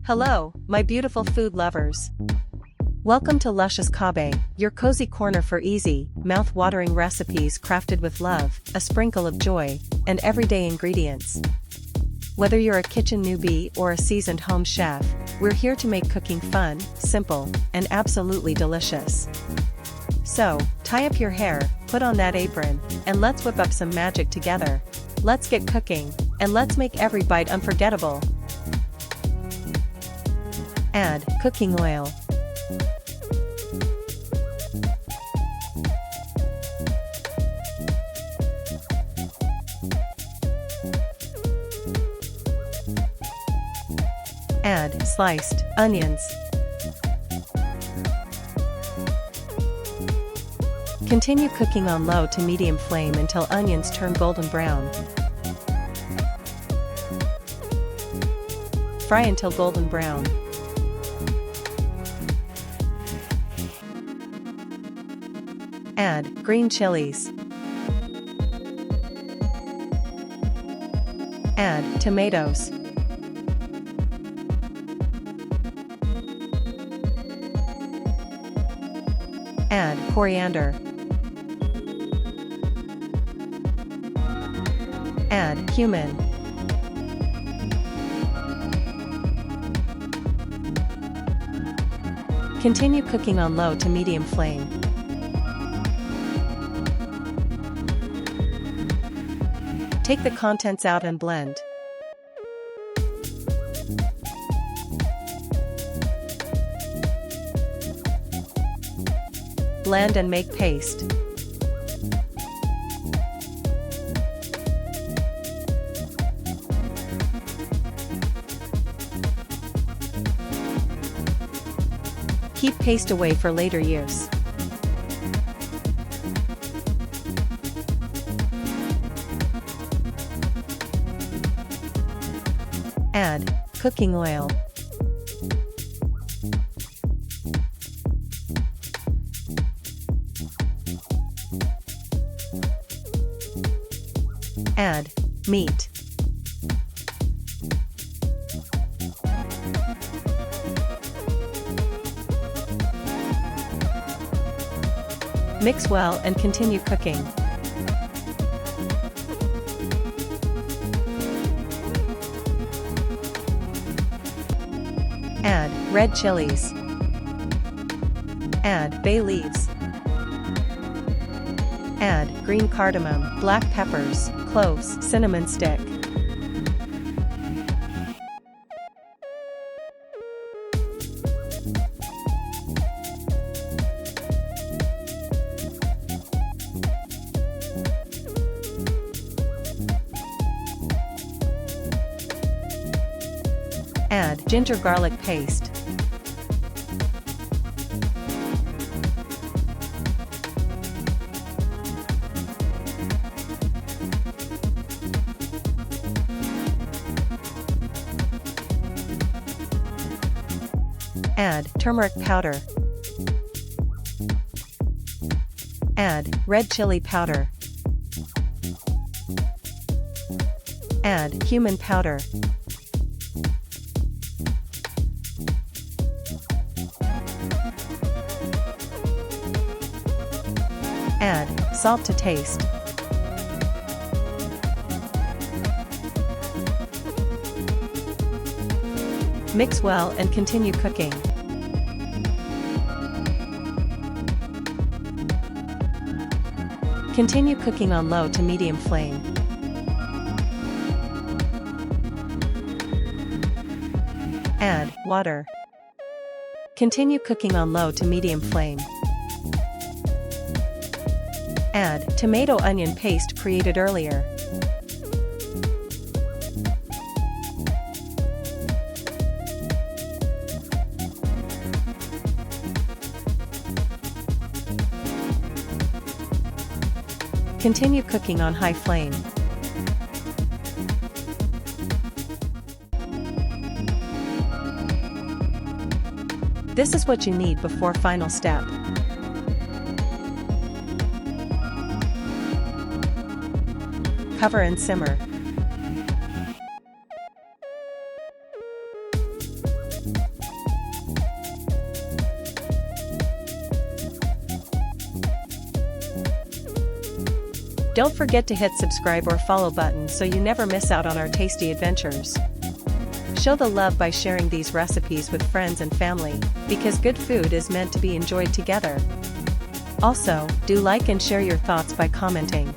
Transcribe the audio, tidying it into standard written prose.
Hello, my beautiful food lovers. Welcome to Luscious Kabe, your cozy corner for easy, mouth-watering recipes crafted with love, a sprinkle of joy, and everyday ingredients. Whether you're a kitchen newbie or a seasoned home chef, we're here to make cooking fun, simple, and absolutely delicious. So, tie up your hair, put on that apron, and let's whip up some magic together. Let's get cooking, and let's make every bite unforgettable. Add cooking oil. Add sliced onions. Continue cooking on low to medium flame until onions turn golden brown. Fry until golden brown. Add green chilies. Add tomatoes. Add coriander. Add cumin. Continue cooking on low to medium flame. Take the contents out and blend. Blend and make paste. Keep paste away for later use. Add cooking oil. Add meat. Mix well and continue cooking. Add red chilies. Add bay leaves. Add green cardamom, black peppers, cloves, cinnamon stick. Add ginger garlic paste. Add turmeric powder. Add red chili powder. Add cumin powder. Add salt to taste. Mix well and continue cooking. Continue cooking on low to medium flame. Add water. Continue cooking on low to medium flame. Add tomato onion paste created earlier. Continue cooking on high flame. This is what you need before final step. Cover and simmer. Don't forget to hit subscribe or follow button so you never miss out on our tasty adventures. Show the love by sharing these recipes with friends and family, because good food is meant to be enjoyed together. Also, do like and share your thoughts by commenting.